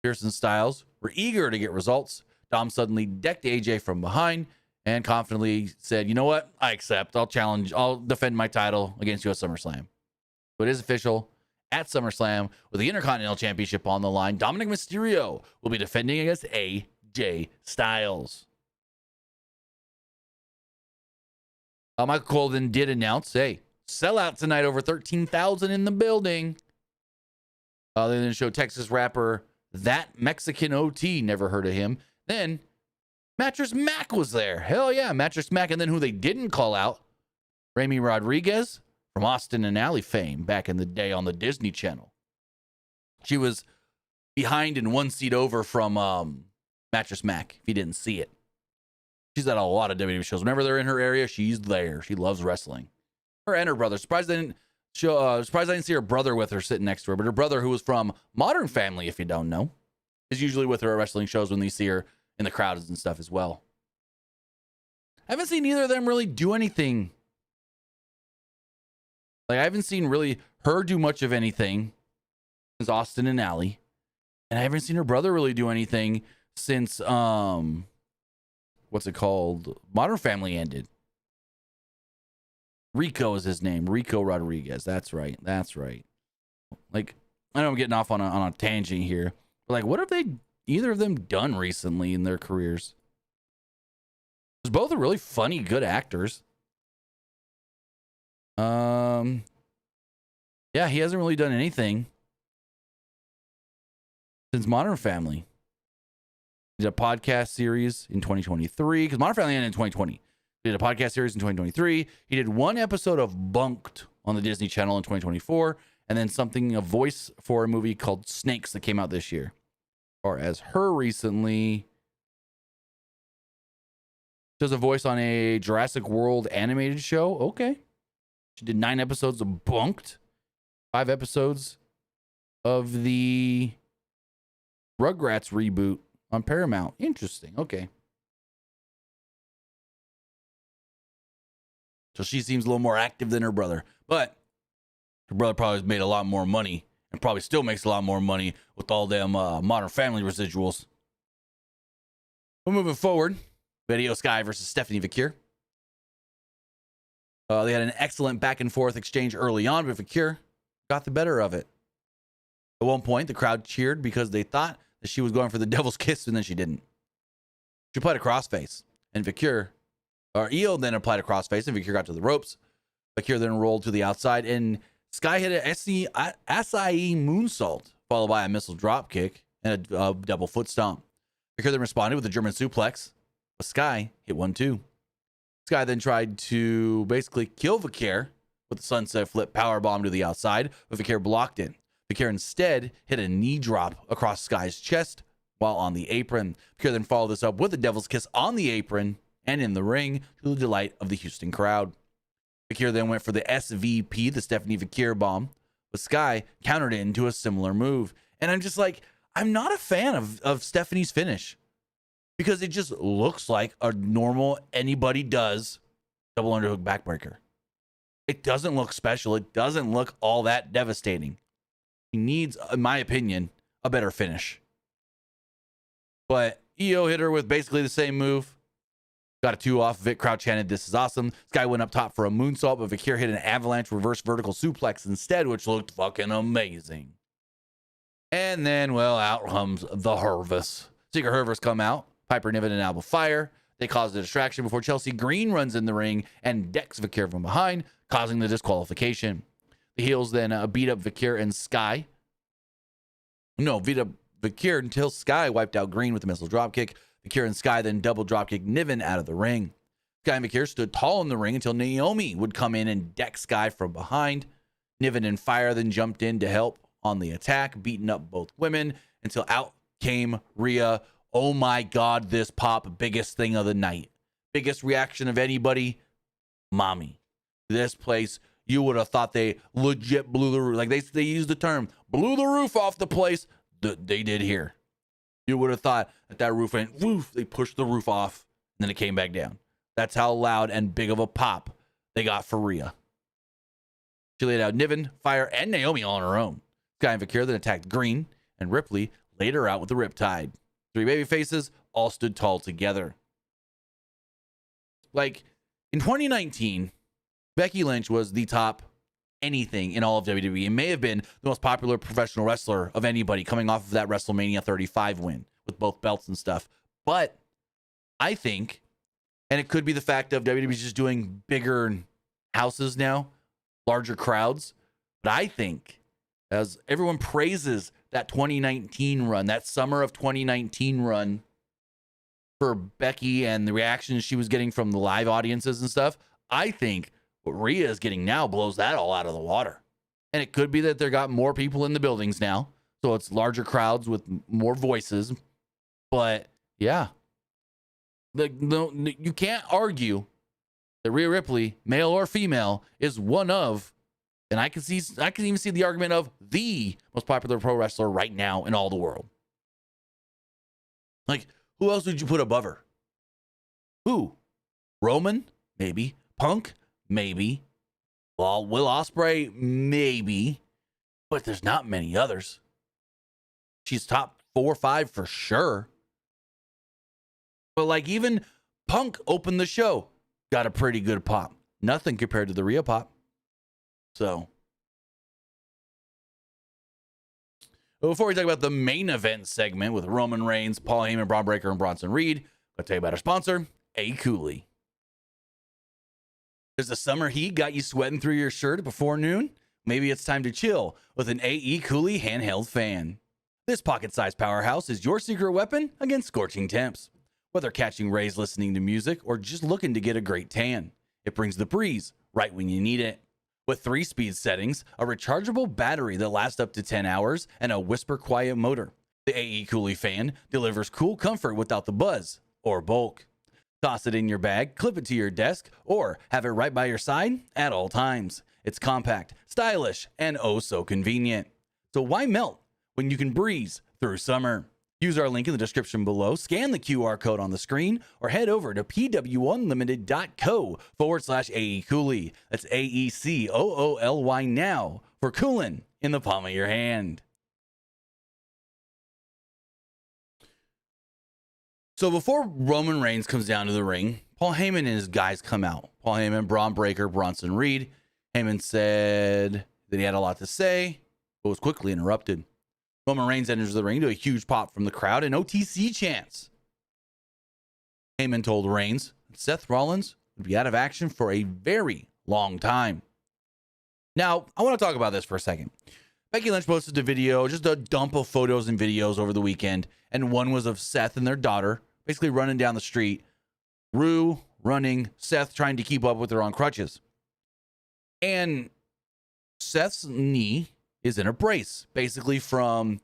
Pierce and Styles were eager to get results. Dom suddenly decked AJ from behind and confidently said, you know what? I accept. I'll defend my title against you at SummerSlam. So it is official. At SummerSlam, with the Intercontinental Championship on the line, Dominic Mysterio will be defending against AJ Styles. Michael Cole then did announce, hey, sellout tonight, over 13,000 in the building. They then showed Texas rapper That Mexican OT, never heard of him. Then Mattress Mac was there. Hell yeah, Mattress Mac. And then who they didn't call out, Rami Rodriguez from Austin and Alley fame back in the day on the Disney Channel. She was behind and one seat over from Mattress Mac, if you didn't see it. She's at a lot of WWE shows. Whenever they're in her area, she's there. She loves wrestling. Her and her brother. Surprised I didn't see her brother with her sitting next to her. But her brother, who was from Modern Family, if you don't know, is usually with her at wrestling shows when they see her in the crowds and stuff as well. I haven't seen either of them really do anything. Like, I haven't seen really her do much of anything since Austin and Alley. And I haven't seen her brother really do anything since, what's it called? Modern Family ended. Rico is his name. Rico Rodriguez. That's right. That's right. Like, I know I'm getting off on a tangent here. But like, what have either of them done recently in their careers? Because both are really funny, good actors. Yeah, he hasn't really done anything since Modern Family. He did a podcast series in 2023, because Modern Family ended in 2020. He did a podcast series in 2023. He did one episode of Bunked on the Disney Channel in 2024, and then a voice for a movie called Snakes that came out this year. Or as her recently, she does a voice on a Jurassic World animated show. Okay. She did 9 episodes of Bunked, 5 episodes of the Rugrats reboot on Paramount. Interesting. Okay. So she seems a little more active than her brother. But her brother probably made a lot more money and probably still makes a lot more money with all them Modern Family residuals. We're moving forward. We had Iyo Sky versus Stephanie Vaquer. They had an excellent back and forth exchange early on, but Vaquer got the better of it. At one point, the crowd cheered because they thought that she was going for the devil's kiss, and then she didn't. She applied a crossface, and Iyo then applied a crossface, and Vaquer got to the ropes. Vaquer then rolled to the outside, and Sky hit an SIE moonsault, followed by a missile drop kick and a double foot stomp. Vaquer then responded with a German suplex, but Sky hit 1-2. Sky then tried to basically kill Vaquer with a sunset flip powerbomb to the outside, but Vaquer blocked it. Vaquer instead hit a knee drop across Sky's chest while on the apron. Vaquer then followed this up with a devil's kiss on the apron and in the ring, to the delight of the Houston crowd. Vaquer then went for the SVP, the Stephanie Vaquer bomb, but Sky countered it into a similar move. And I'm just like, I'm not a fan of Stephanie's finish, because it just looks like a normal anybody does double underhook backbreaker. It doesn't look special. It doesn't look all that devastating. He needs, in my opinion, a better finish. But Iyo hit her with basically the same move. Got a 2 off of it. Crowd chanted, "This is awesome." Sky went up top for a moonsault, but Vaquer hit an avalanche reverse vertical suplex instead, which looked fucking amazing. And then, well, out comes the Hervis. Secret Hervis come out. Piper Niven and Alba Fire. They cause a distraction before Chelsea Green runs in the ring and decks Vaquer from behind, causing the disqualification. The heels then beat up Vaquer and Sky. No, beat up Vaquer until Sky wiped out Green with a missile dropkick. Vaquer and Sky then double dropkick Niven out of the ring. Sky and Vaquer stood tall in the ring until Naomi would come in and deck Sky from behind. Niven and Fire then jumped in to help on the attack, beating up both women until out came Rhea. Oh my God, this pop, biggest thing of the night. Biggest reaction of anybody, mommy. This place, you would have thought they legit blew the roof. Like they used the term, blew the roof off the place. They did here. You would have thought that roof went, woof, they pushed the roof off, and then it came back down. That's how loud and big of a pop they got for Rhea. She laid out Niven, Fire, and Naomi all on her own. Sky and Vaquer then attacked Green, and Ripley laid her out with the Riptide. Three baby faces all stood tall together. Like, in 2019, Becky Lynch was the top anything in all of WWE. It may have been the most popular professional wrestler of anybody coming off of that WrestleMania 35 win with both belts and stuff. But I think, and it could be the fact of WWE just doing bigger houses now, larger crowds, but I think as everyone praises that 2019 run, that summer of 2019 run for Becky and the reactions she was getting from the live audiences and stuff, I think what Rhea is getting now blows that all out of the water. And it could be that they got more people in the buildings now, so it's larger crowds with more voices. But yeah, you can't argue that Rhea Ripley, male or female, is one of, and I can even see the argument of the most popular pro wrestler right now in all the world. Like, who else would you put above her? Who? Roman? Maybe. Punk? Maybe. Well, Will Ospreay? Maybe. But there's not many others. She's top 4 or 5 for sure. But like, even Punk opened the show. Got a pretty good pop. Nothing compared to the Rhea pop. So, before we talk about the main event segment with Roman Reigns, Paul Heyman, Braun Breaker, and Bronson Reed, I'll tell you about our sponsor, AECOOLY. Does the summer heat got you sweating through your shirt before noon? Maybe it's time to chill with an AECOOLY handheld fan. This pocket-sized powerhouse is your secret weapon against scorching temps. Whether catching rays listening to music or just looking to get a great tan, it brings the breeze right when you need it. With 3 speed settings, a rechargeable battery that lasts up to 10 hours, and a whisper quiet motor, the AECOOLY fan delivers cool comfort without the buzz or bulk. Toss it in your bag, clip it to your desk, or have it right by your side at all times. It's compact, stylish, and oh so convenient. So why melt when you can breeze through summer? Use our link in the description below, scan the QR code on the screen, or head over to pwunlimited.co/AECOOLY. That's AECOOLY now for coolin' in the palm of your hand. So before Roman Reigns comes down to the ring, Paul Heyman and his guys come out. Paul Heyman, Braun Breaker, Bronson Reed. Heyman said that he had a lot to say, but was quickly interrupted. Roman Reigns enters the ring to a huge pop from the crowd and OTC chants. Heyman told Reigns that Seth Rollins would be out of action for a very long time. Now, I want to talk about this for a second. Becky Lynch posted a video, just a dump of photos and videos over the weekend, and one was of Seth and their daughter basically running down the street. Rue running, Seth trying to keep up with her on crutches. And Seth's knee is in a brace, basically from,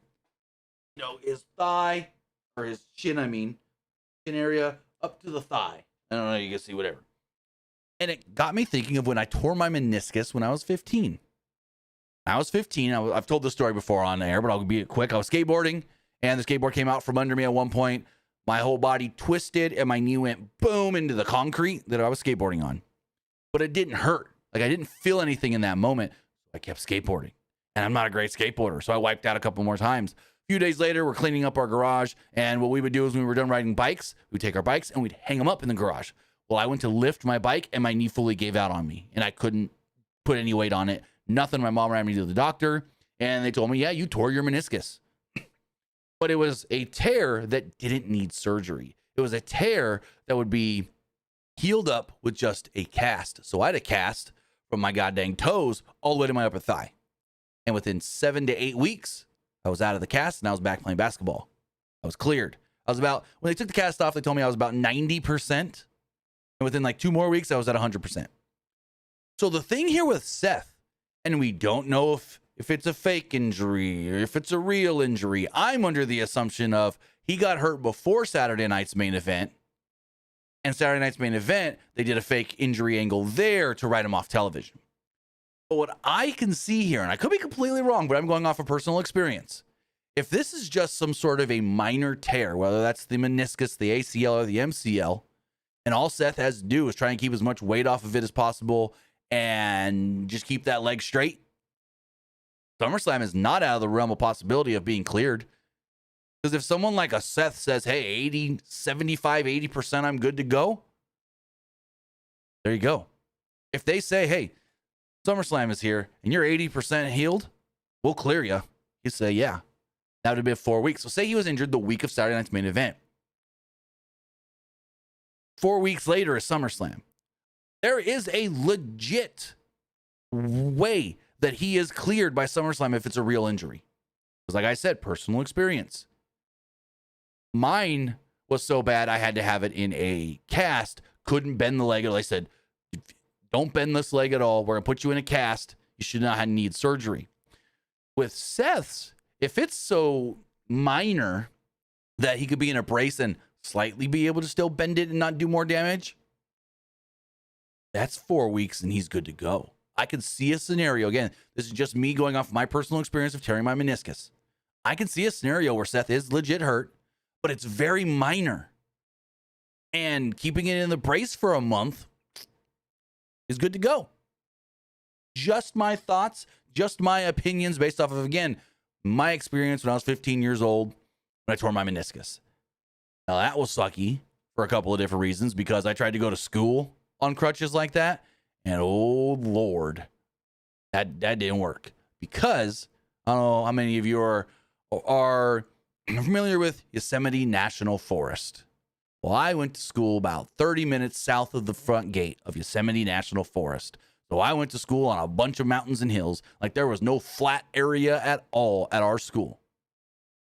his thigh, or his chin, chin area, up to the thigh. I don't know, you can see whatever. And it got me thinking of when I tore my meniscus when I was 15. I've told this story before on air, but I'll be quick. I was skateboarding, and the skateboard came out from under me at one point. My whole body twisted, and my knee went boom into the concrete that I was skateboarding on. But it didn't hurt. Like, I didn't feel anything in that moment. I kept skateboarding. And I'm not a great skateboarder, so I wiped out a couple more times. A few days later, we're cleaning up our garage, and what we would do is when we were done riding bikes, we'd take our bikes and we'd hang them up in the garage. Well, I went to lift my bike, and my knee fully gave out on me, and I couldn't put any weight on it. Nothing. My mom ran me to the doctor, and they told me, yeah, you tore your meniscus. But it was a tear that didn't need surgery. It was a tear that would be healed up with just a cast. So I had a cast from my goddamn toes all the way to my upper thigh. And within 7 to 8 weeks, I was out of the cast and I was back playing basketball. I was cleared. I was about, when they took the cast off, they told me I was about 90%. And within like 2 more weeks, I was at 100%. So the thing here with Seth, and we don't know if it's a fake injury or if it's a real injury. I'm under the assumption of he got hurt before Saturday night's main event. And Saturday night's main event, they did a fake injury angle there to write him off television. But what I can see here, and I could be completely wrong, but I'm going off of personal experience. If this is just some sort of a minor tear, whether that's the meniscus, the ACL, or the MCL, and all Seth has to do is try and keep as much weight off of it as possible and just keep that leg straight, SummerSlam is not out of the realm of possibility of being cleared. Because if someone like a Seth says, hey, 80, 75, 80%, I'm good to go, there you go. If they say, hey, SummerSlam is here and you're 80% healed, we'll clear you. You say, yeah. That would have been 4 weeks. So say he was injured the week of Saturday night's main event. 4 weeks later is SummerSlam. There is a legit way that he is cleared by SummerSlam if it's a real injury. Because like I said, personal experience. Mine was so bad I had to have it in a cast. Couldn't bend the leg. I said, don't bend this leg at all. We're going to put you in a cast. You should not need surgery. With Seth's, if it's so minor that he could be in a brace and slightly be able to still bend it and not do more damage, that's 4 weeks and he's good to go. I could see a scenario. Again, this is just me going off my personal experience of tearing my meniscus. I can see a scenario where Seth is legit hurt, but it's very minor. And keeping it in the brace for a month is good to go. Just my thoughts, just my opinions based off of, again, my experience when I was 15 years old when I tore my meniscus. Now, that was sucky for a couple of different reasons because I tried to go to school on crutches like that. And oh, Lord, that didn't work. Because I don't know how many of you are familiar with Yosemite National Forest. Well, I went to school about 30 minutes south of the front gate of Yosemite National Forest. So I went to school on a bunch of mountains and hills. Like there was no flat area at all at our school.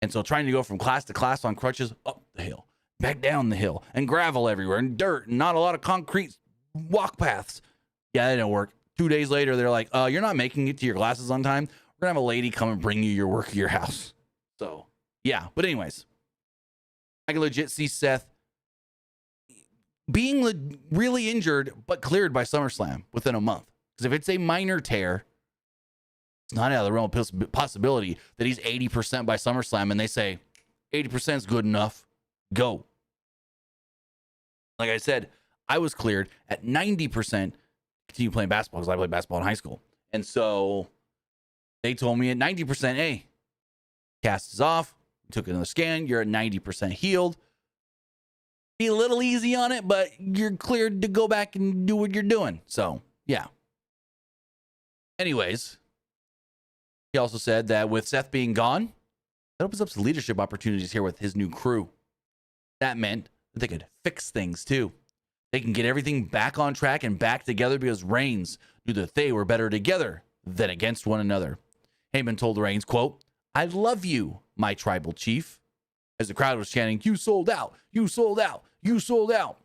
And so trying to go from class to class on crutches, up the hill, back down the hill, and gravel everywhere, and dirt, and not a lot of concrete walk paths. Yeah, that didn't work. 2 days later, they're like, you're not making it to your classes on time. We're going to have a lady come and bring you your work at your house. So, yeah. But anyways, I can legit see Seth being really injured, but cleared by SummerSlam within a month. Because if it's a minor tear, it's not out of the realm of possibility that he's 80% by SummerSlam and they say 80% is good enough. Go. Like I said, I was cleared at 90%. Continue playing basketball because I played basketball in high school. And so they told me at 90%, hey, cast is off. Took another scan. You're at 90% healed. Be a little easy on it, but you're cleared to go back and do what you're doing. So, yeah. Anyways, he also said that with Seth being gone, that opens up some leadership opportunities here with his new crew. That meant that they could fix things too. They can get everything back on track and back together because Reigns knew that they were better together than against one another. Heyman told Reigns, quote, I love you, my tribal chief. As the crowd was chanting, you sold out, you sold out, you sold out.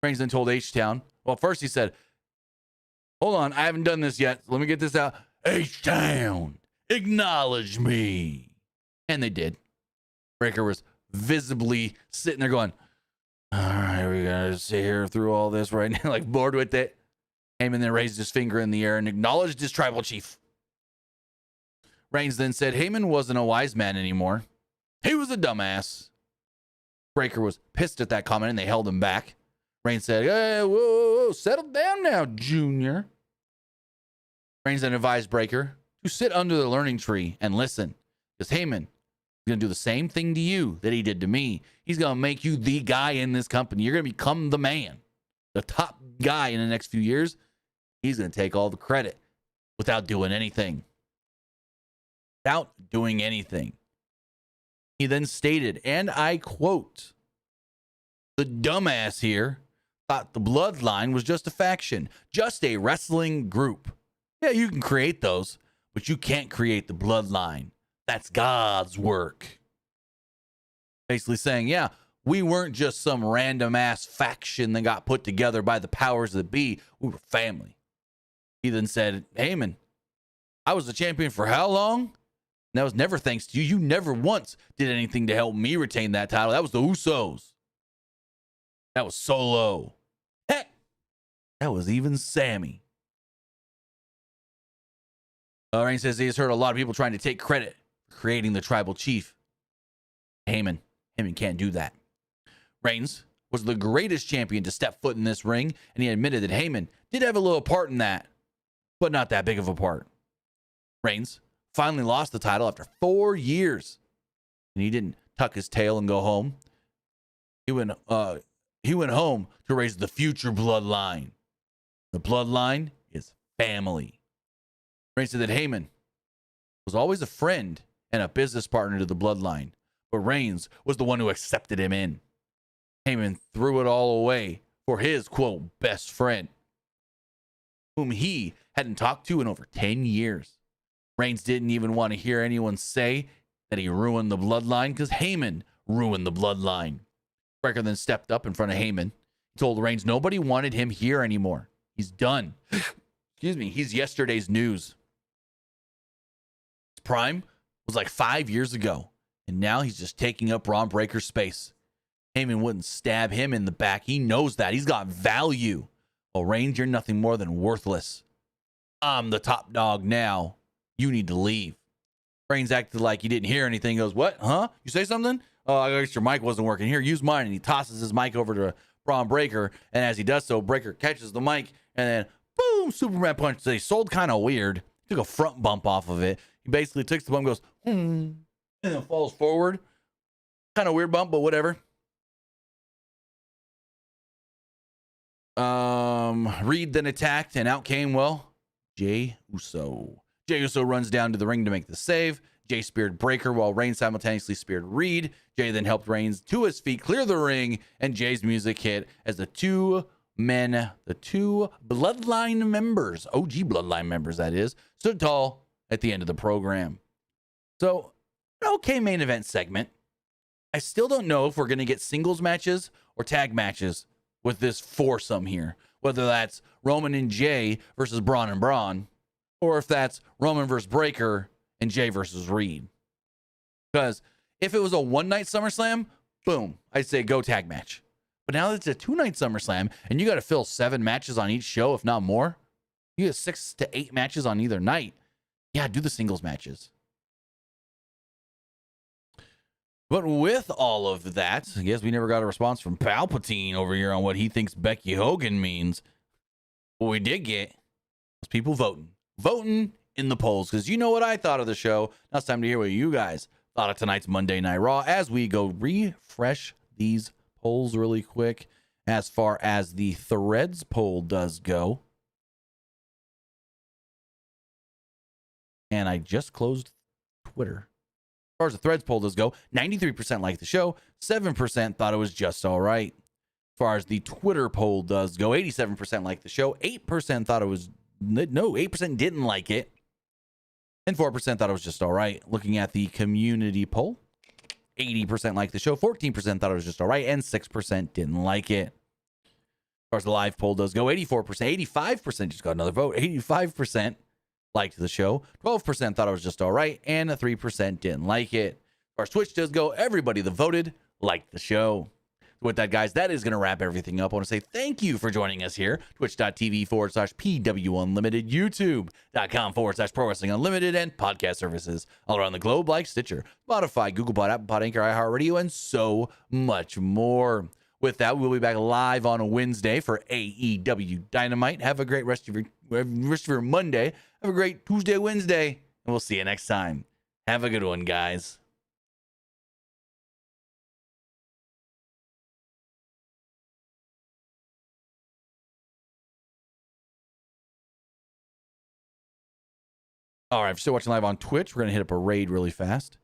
Reigns then told H-Town, well, first he said, hold on, I haven't done this yet. So let me get this out. H-Town, acknowledge me. And they did. Breaker was visibly sitting there going, all right, we gotta sit here through all this right now, like bored with it. Heyman then raised his finger in the air and acknowledged his tribal chief. Reigns then said Heyman wasn't a wise man anymore. He was a dumbass. Breaker was pissed at that comment and they held him back. Reigns said, hey, whoa, settle down now, Junior. Reigns then advised Breaker to sit under the learning tree and listen. Because Heyman is going to do the same thing to you that he did to me. He's going to make you the guy in this company. You're going to become the man, the top guy in the next few years. He's going to take all the credit without doing anything. Without doing anything. He then stated, and I quote, The dumbass here thought the Bloodline was just a faction, just a wrestling group. Yeah, you can create those, but you can't create the Bloodline. That's God's work. Basically saying, yeah, we weren't just some random ass faction that got put together by the powers that be. We were family. He then said, Heyman, I was the champion for how long? And that was never thanks to you. You never once did anything to help me retain that title. That was the Usos. That was Solo. Heck, that was even Sami. Reigns says he has heard a lot of people trying to take credit for creating the tribal chief. Heyman can't do that. Reigns was the greatest champion to step foot in this ring, and he admitted that Heyman did have a little part in that, but not that big of a part. Reigns finally lost the title after 4 years, and he didn't tuck his tail and go home. He went home to raise the future bloodline. The bloodline is family. Reigns said that Heyman was always a friend and a business partner to the bloodline, but Reigns was the one who accepted him in. Heyman threw it all away for his, quote, best friend, whom he hadn't talked to in over 10 years. Reigns didn't even want to hear anyone say that he ruined the bloodline because Heyman ruined the bloodline. Breaker then stepped up in front of Heyman. He told Reigns nobody wanted him here anymore. He's done. Excuse me. He's yesterday's news. His prime was like 5 years ago, and now he's just taking up Braun Breaker's space. Heyman wouldn't stab him in the back. He knows that. He's got value. Well, Reigns, you're nothing more than worthless. I'm the top dog now. You need to leave. Reigns acted like he didn't hear anything. He goes, what? Huh? You say something? Oh, I guess your mic wasn't working. Here, use mine. And he tosses his mic over to Braun Breaker. And as he does so, Breaker catches the mic. And then, boom, Superman punch. They sold kind of weird. Took a front bump off of it. He basically takes the bump, goes, and then falls forward. Kind of weird bump, but whatever. Reed then attacked, and out came, well, Jey Uso. Jey Uso runs down to the ring to make the save. Jey speared Breaker while Reigns simultaneously speared Reed. Jey then helped Reigns to his feet, clear the ring, and Jey's music hit as the two bloodline members, OG bloodline members that is, stood tall at the end of the program. So, okay main event segment. I still don't know if we're going to get singles matches or tag matches with this foursome here. Whether that's Roman and Jey versus Braun and Braun, or if that's Roman versus Breaker and Jey versus Reed. Because if it was a one-night SummerSlam, boom, I'd say go tag match. But now that it's a two-night SummerSlam, and you got to fill 7 matches on each show, if not more, you get 6 to 8 matches on either night. Yeah, do the singles matches. But with all of that, I guess we never got a response from Palpatine over here on what he thinks Becky Hogan means. What we did get was people voting in the polls, because you know what I thought of the show. Now it's time to hear what you guys thought of tonight's Monday Night Raw as we go refresh these polls really quick as far as the Threads poll does go. And I just closed Twitter. As far as the Threads poll does go, 93% liked the show, 7% thought it was just all right. As far as the Twitter poll does go, 87% liked the show, 8% thought it was, no, 8% didn't like it, and 4% thought it was just all right. Looking at the community poll, 80% liked the show, 14% thought it was just all right, and 6% didn't like it. As far as the live poll does go, 84%, 85% just got another vote, 85% liked the show, 12% thought it was just all right, and 3% didn't like it. As far as Twitch does go, everybody that voted liked the show. With that, guys, that is going to wrap everything up. I want to say thank you for joining us here. Twitch.tv/PW Unlimited, YouTube.com/Pro Wrestling Unlimited, and podcast services all around the globe like Stitcher, Spotify, Google Pod, Apple Pod, Anchor, iHeartRadio, and so much more. With that, we'll be back live on a Wednesday for AEW Dynamite. Have a great rest of your Monday. Have a great Tuesday, Wednesday, and we'll see you next time. Have a good one, guys. All right, if you're still watching live on Twitch, we're going to hit up a raid really fast.